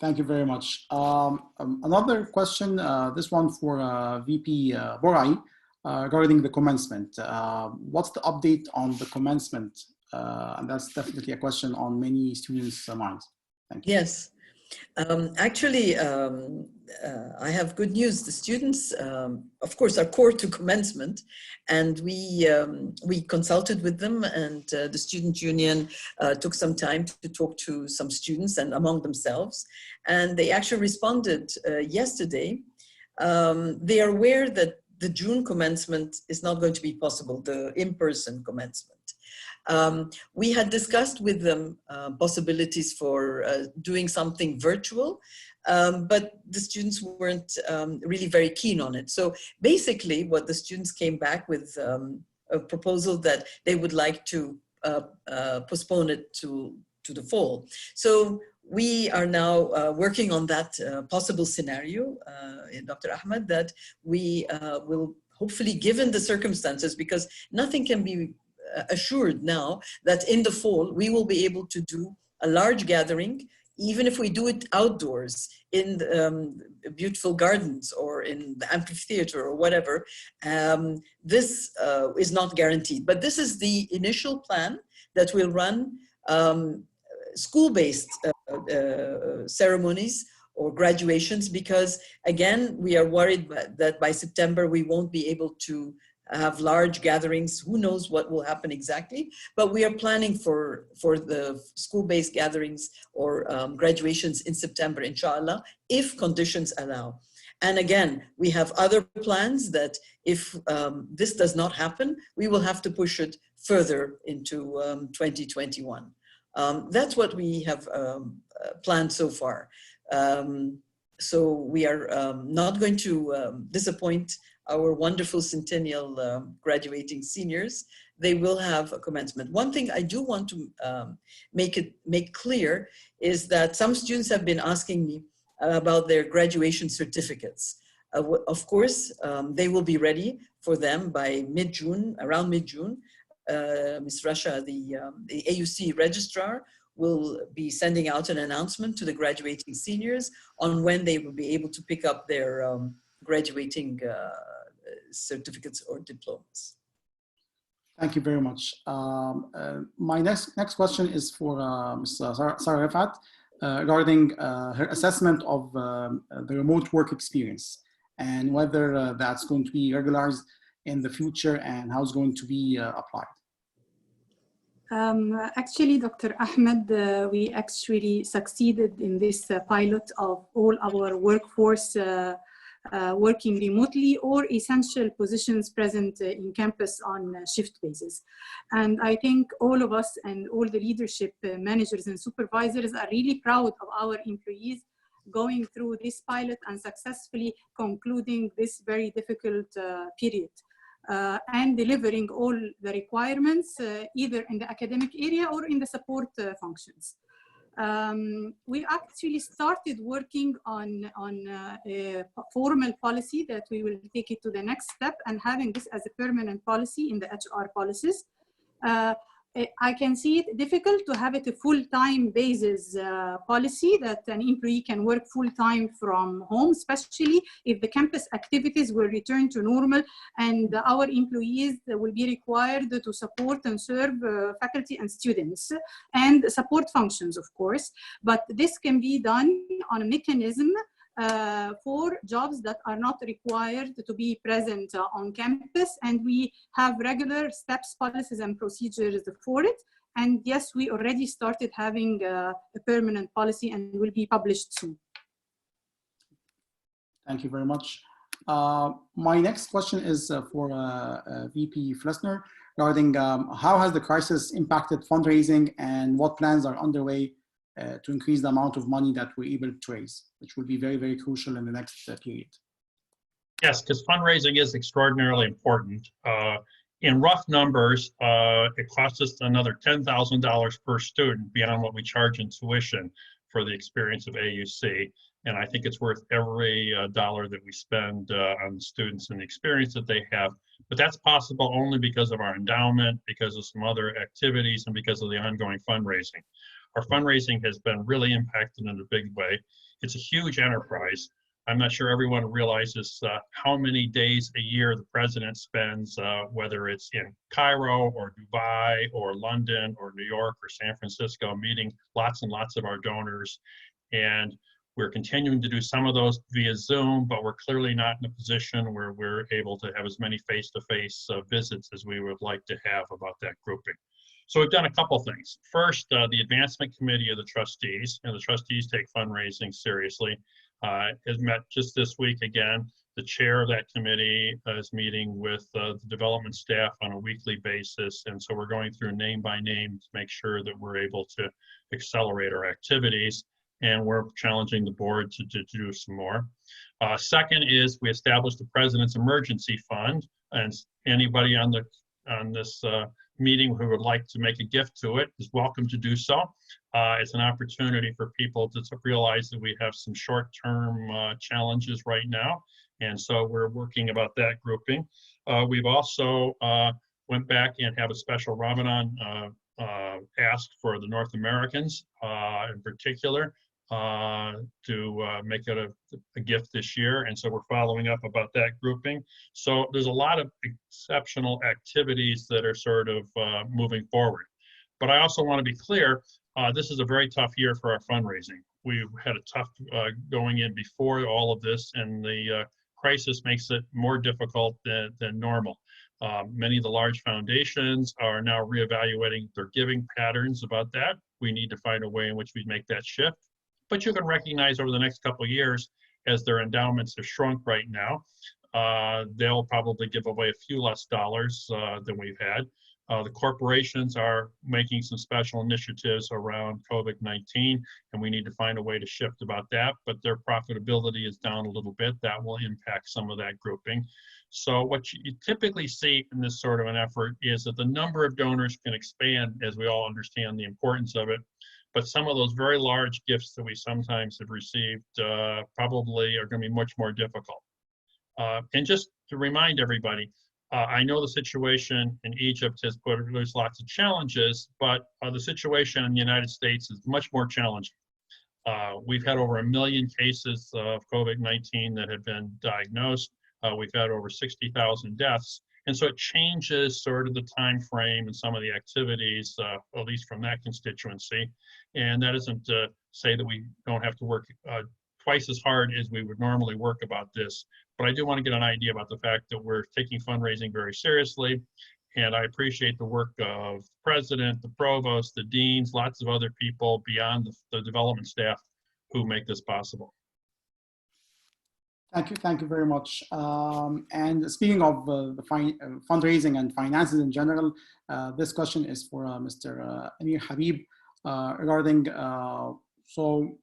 Thank you very much. Another question, this one for VP Borale, regarding the commencement. What's the update on the commencement? And that's definitely a question on many students' minds. Thank you. Yes. Actually, I have good news. The students, of course, are core to commencement, and we consulted with them, and the student union took some time to talk to some students and among themselves, and they actually responded yesterday. They are aware that the June commencement is not going to be possible, the in-person commencement. We had discussed with them possibilities for doing something virtual, but the students weren't really very keen on it. So basically what the students came back with a proposal that they would like to postpone it to the fall. So we are now working on that possible scenario, Dr. Ahmed, that we will hopefully, given the circumstances, because nothing can be assured now that in the fall we will be able to do a large gathering, even if we do it outdoors in beautiful gardens or in the amphitheater or whatever. This is not guaranteed, but this is the initial plan that will run school-based ceremonies or graduations, because again, we are worried that by September we won't be able to have large gatherings. Who knows what will happen exactly, but we are planning for the school-based gatherings or graduations in September, inshallah, if conditions allow. And again, we have other plans that if this does not happen, we will have to push it further into 2021. That's what we have planned so far. So we are not going to disappoint our wonderful centennial graduating seniors. They will have a commencement. One thing I do want to make clear is that some students have been asking me about their graduation certificates. Of course, they will be ready for them by mid-June, around mid-June. Ms. Rasha, the AUC registrar, will be sending out an announcement to the graduating seniors on when they will be able to pick up their graduating certificates or diplomas. Thank you very much. My next question is for Ms. Sarah Refaat regarding her assessment of the remote work experience and whether that's going to be regularized in the future and how it's going to be applied. Actually, Dr. Ahmed, we actually succeeded in this pilot of all our workforce working remotely or essential positions present in campus on shift basis. And I think all of us and all the leadership managers and supervisors are really proud of our employees going through this pilot and successfully concluding this very difficult period. And delivering all the requirements either in the academic area or in the support functions. We actually started working on a formal policy that we will take it to the next step and having this as a permanent policy in the HR policies. I can see it difficult to have it a full-time basis policy that an employee can work full-time from home, especially if the campus activities will return to normal and our employees will be required to support and serve faculty and students and support functions, of course. But this can be done on a mechanism for jobs that are not required to be present on campus, and we have regular steps, policies, and procedures for it. And yes, we already started having a permanent policy and will be published soon. Thank you very much. My next question is for VP Flessner regarding how has the crisis impacted fundraising and what plans are underway to increase the amount of money that we're able to raise, which will be very, very crucial in the next period. Yes, because fundraising is extraordinarily important. In rough numbers, it costs us another $10,000 per student beyond what we charge in tuition for the experience of AUC. And I think it's worth every dollar that we spend on students and the experience that they have. But that's possible only because of our endowment, because of some other activities, and because of the ongoing fundraising. Our fundraising has been really impacted in a big way. It's a huge enterprise. I'm not sure everyone realizes how many days a year the president spends, whether it's in Cairo or Dubai or London or New York or San Francisco, meeting lots and lots of our donors. And we're continuing to do some of those via Zoom, but we're clearly not in a position where we're able to have as many face-to-face visits as we would like to have about that grouping. So we've done a couple things. First, the advancement committee of the trustees, and the trustees take fundraising seriously, has met just this week again. The chair of that committee is meeting with the development staff on a weekly basis. And so we're going through name by name to make sure that we're able to accelerate our activities. And we're challenging the board to do some more. Second is we established the President's Emergency Fund, and anybody on this meeting who would like to make a gift to it is welcome to do so. It's an opportunity for people to realize that we have some short-term challenges right now, and so we're working about that grouping. We've also went back and have a special Ramadan ask for the North Americans in particular to make it a gift this year, and so we're following up about that grouping. So there's a lot of exceptional activities that are sort of moving forward. But I also want to be clear, this is a very tough year for our fundraising. We've had a tough going in before all of this, and the crisis makes it more difficult than normal. Many of the large foundations are now reevaluating their giving patterns about that. We need to find a way in which we make that shift. But you can recognize over the next couple of years, as their endowments have shrunk right now, they'll probably give away a few less dollars than we've had. The corporations are making some special initiatives around COVID-19, and we need to find a way to shift about that, but their profitability is down a little bit. That will impact some of that grouping. So what you typically see in this sort of an effort is that the number of donors can expand as we all understand the importance of it. But some of those very large gifts that we sometimes have received probably are going to be much more difficult. And just to remind everybody, I know the situation in Egypt has there's lots of challenges, but the situation in the United States is much more challenging. We've had over 1 million cases of COVID-19 that have been diagnosed. We've had over 60,000 deaths. And so it changes sort of the time frame and some of the activities, at least from that constituency. And that isn't to say that we don't have to work twice as hard as we would normally work about this. But I do want to get an idea about the fact that we're taking fundraising very seriously. And I appreciate the work of the president, the provost, the deans, lots of other people beyond the development staff who make this possible. Thank you very much. And speaking of the fundraising and finances in general, this question is for Mr. Amir Habib regarding, so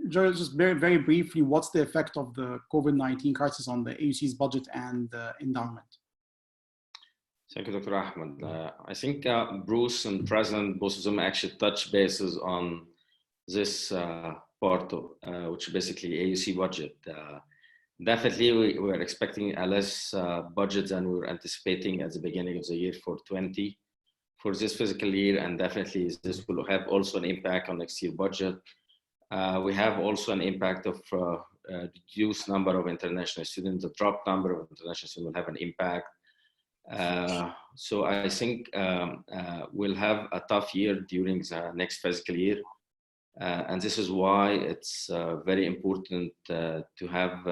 just very briefly, what's the effect of the COVID-19 crisis on the AUC's budget and endowment? Thank you, Dr. Ahmed. I think Bruce and President, both of them actually touch bases on this part of, which is basically AUC budget. Definitely, we were expecting a less budget than we were anticipating at the beginning of the year for this fiscal year, and definitely this will have also an impact on next year's budget. We have also an impact of reduced number of international students. The drop number of international students will have an impact. So I think we'll have a tough year during the next fiscal year. And this is why it's very important to have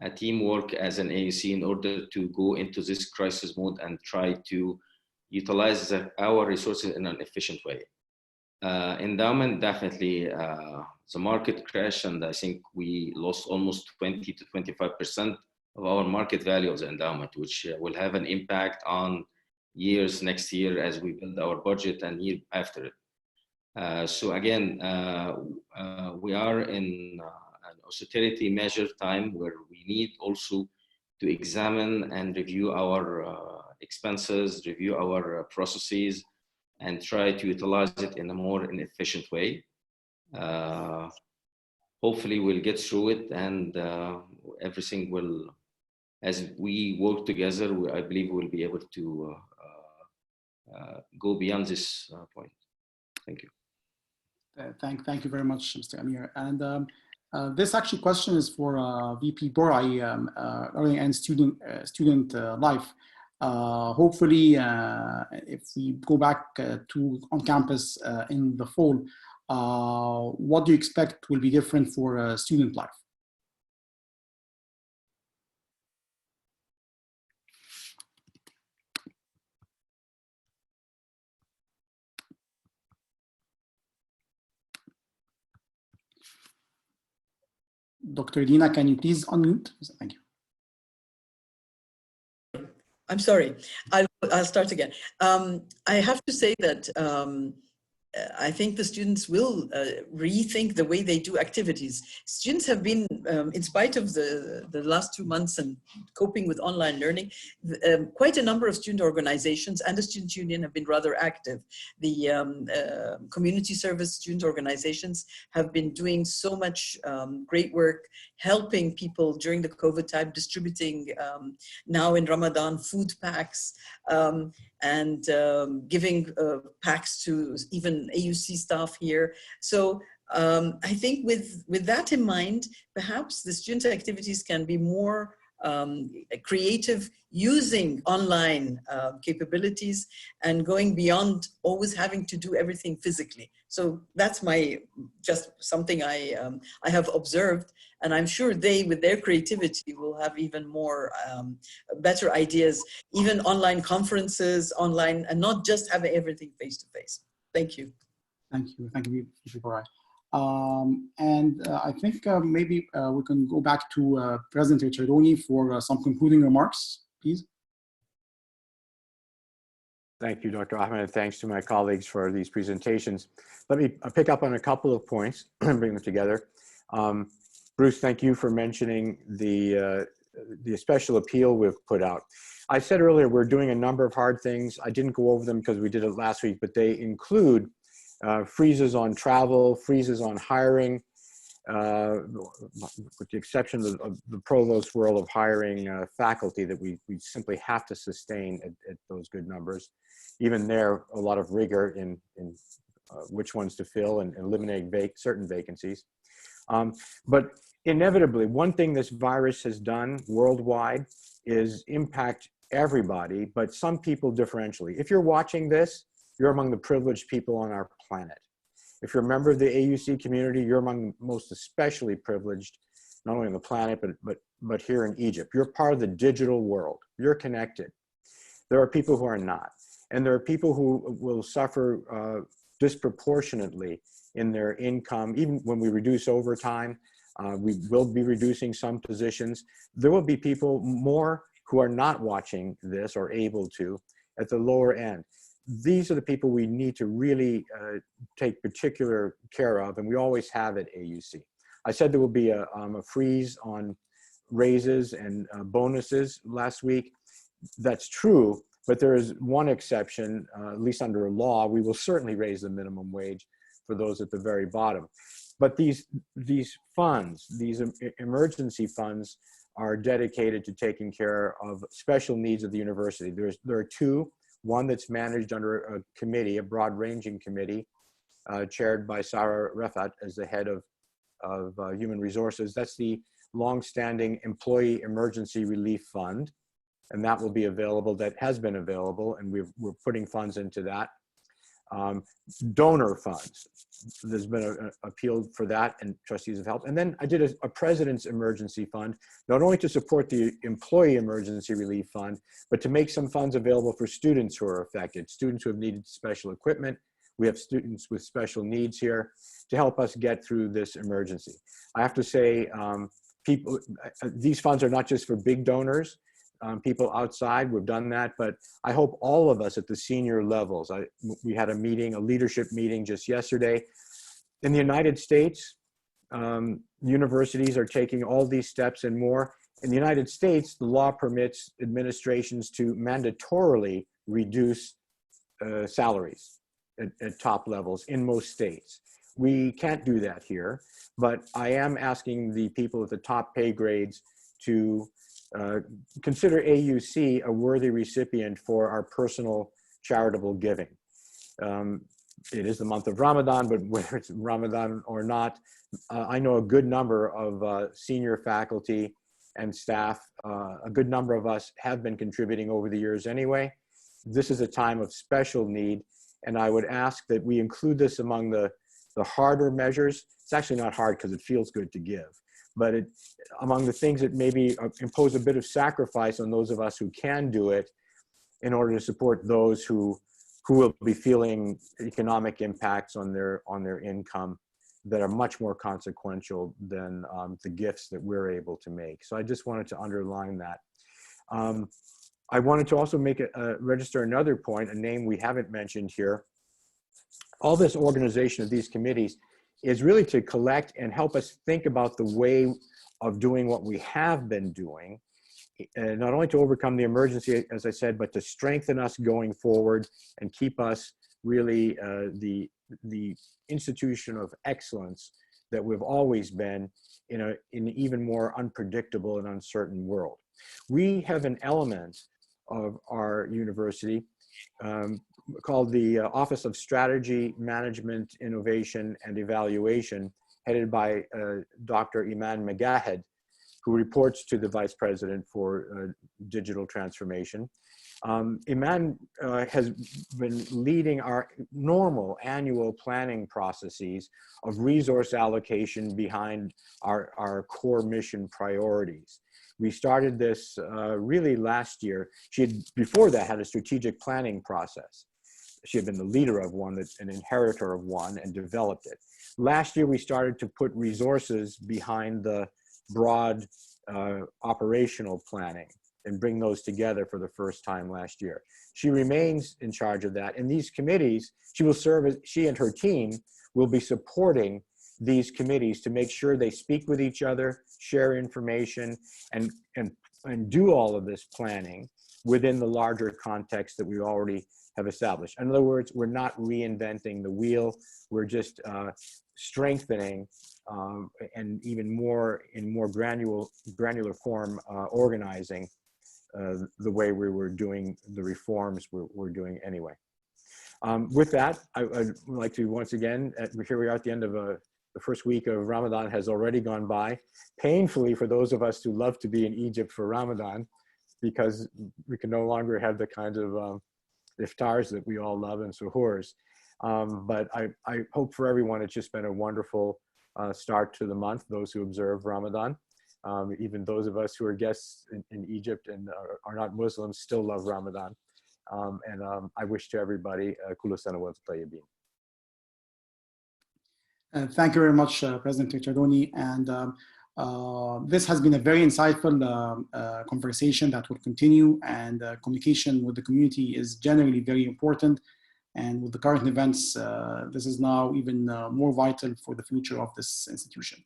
a teamwork as an AUC in order to go into this crisis mode and try to utilize our resources in an efficient way. Endowment, definitely, the market crash, and I think we lost almost 20 to 25% of our market value of the endowment, which will have an impact on years next year as we build our budget and year after it. So again, we are in an austerity measure time where we need also to examine and review our expenses, review our processes, and try to utilize it in a more efficient way. Hopefully we'll get through it, and everything will, as we work together, I believe we'll be able to go beyond this point. Thank you. Thank you very much, Mr. Amir. And this actually question is for VP Borale, early and student life. Hopefully, if we go back to on campus in the fall, what do you expect will be different for student life? Dr. Deena, can you please unmute? Thank you. I'm sorry, I'll start again. I have to say that I think the students will rethink the way they do activities. Students have been, in spite of the last 2 months and coping with online learning, quite a number of student organizations and the student union have been rather active. The community service student organizations have been doing so much great work, helping people during the COVID time, distributing now in Ramadan food packs, and giving packs to even AUC staff here. So I think with that in mind, perhaps the student activities can be more creative, using online capabilities and going beyond always having to do everything physically. So that's just something I have observed, and I'm sure they, with their creativity, will have even more better ideas, even online conferences, online, and not just having everything face to face. Thank you. Thank you, Mr. Borale. I think maybe we can go back to President Ricciardoni for some concluding remarks, please. Thank you, Dr. Ahmed, and thanks to my colleagues for these presentations. Let me pick up on a couple of points and bring them together. Bruce, thank you for mentioning the special appeal we've put out. I said earlier, we're doing a number of hard things. I didn't go over them because we did it last week, but they include freezes on travel, freezes on hiring, with the exception of the Provost's world of hiring faculty that we simply have to sustain at those good numbers. Even there, a lot of rigor in which ones to fill and eliminating certain vacancies. But inevitably, one thing this virus has done worldwide is impact everybody, but some people differentially. If you're watching this, you're among the privileged people on our planet. If you're a member of the AUC community, you're among the most especially privileged, not only on the planet, but here in Egypt. You're part of the digital world. You're connected. There are people who are not. And there are people who will suffer disproportionately in their income. Even when we reduce overtime, we will be reducing some positions. There will be people more who are not watching this or able to at the lower end. These are the people we need to really take particular care of, and we always have at AUC. I said there will be a freeze on raises and bonuses last week. That's true, but there is one exception, at least under law. We will certainly raise the minimum wage for those at the very bottom. But these funds, these emergency funds, are dedicated to taking care of special needs of the university. There are two. One that's managed under a committee, a broad-ranging committee, chaired by Sarah Refaat as the head of Human Resources. That's the long-standing Employee Emergency Relief Fund, and that will be available, that has been available, and we're putting funds into that. Donor funds, there's been an appeal for that, and trustees have helped. And then I did a President's Emergency Fund, not only to support the Employee Emergency Relief Fund, but to make some funds available for students who are affected, students who have needed special equipment. We have students with special needs here to help us get through this emergency. I have to say, these funds are not just for big donors, people outside, we've done that, but I hope all of us at the senior levels, we had a meeting, a leadership meeting just yesterday. In the United States, universities are taking all these steps and more. In the United States, the law permits administrations to mandatorily reduce salaries at top levels in most states. We can't do that here, but I am asking the people at the top pay grades to consider AUC a worthy recipient for our personal charitable giving. It is the month of Ramadan, but whether it's Ramadan or not, I know a good number of senior faculty and staff, a good number of us have been contributing over the years anyway. This is a time of special need, and I would ask that we include this among the harder measures. It's actually not hard because it feels good to give, but among the things that maybe impose a bit of sacrifice on those of us who can do it in order to support those who will be feeling economic impacts on their income that are much more consequential than the gifts that we're able to make. So I just wanted to underline that. I wanted to also register another point, a name we haven't mentioned here. All this organization of these committees is really to collect and help us think about the way of doing what we have been doing, not only to overcome the emergency, as I said, but to strengthen us going forward and keep us really the institution of excellence that we've always been in an even more unpredictable and uncertain world. We have an element of our university called the Office of Strategy, Management, Innovation, and Evaluation, headed by Dr. Ayman Abdellatif, who reports to the Vice President for Digital Transformation. Ayman has been leading our normal annual planning processes of resource allocation behind our core mission priorities. We started this really last year. She had, before that, had a strategic planning process. She had been the leader of one, an inheritor of one, and developed it. Last year, we started to put resources behind the broad operational planning and bring those together for the first time last year. She remains in charge of that. And these committees, she will serve as, she and her team will be supporting these committees to make sure they speak with each other, share information, and do all of this planning within the larger context that we already have established. In other words, we're not reinventing the wheel, we're just strengthening and even more in more granular form organizing the way we were doing the reforms we're doing anyway. With that, I'd like to once again, here we are at the end of the first week of Ramadan has already gone by, painfully for those of us who love to be in Egypt for Ramadan, because we can no longer have the kinds of iftars that we all love and suhoors. But I hope for everyone it's just been a wonderful start to the month, those who observe Ramadan. Even those of us who are guests in Egypt and are not Muslims still love Ramadan. I wish to everybody, Kullu sana wa tayyibin. Thank you very much, President Richardoni. And this has been a very insightful conversation that will continue, and communication with the community is generally very important. And with the current events, this is now even more vital for the future of this institution.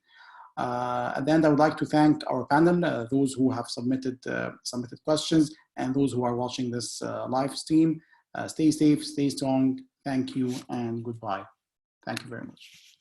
At the end, I would like to thank our panel, those who have submitted questions, and those who are watching this live stream. Stay safe, stay strong. Thank you, and goodbye. Thank you very much.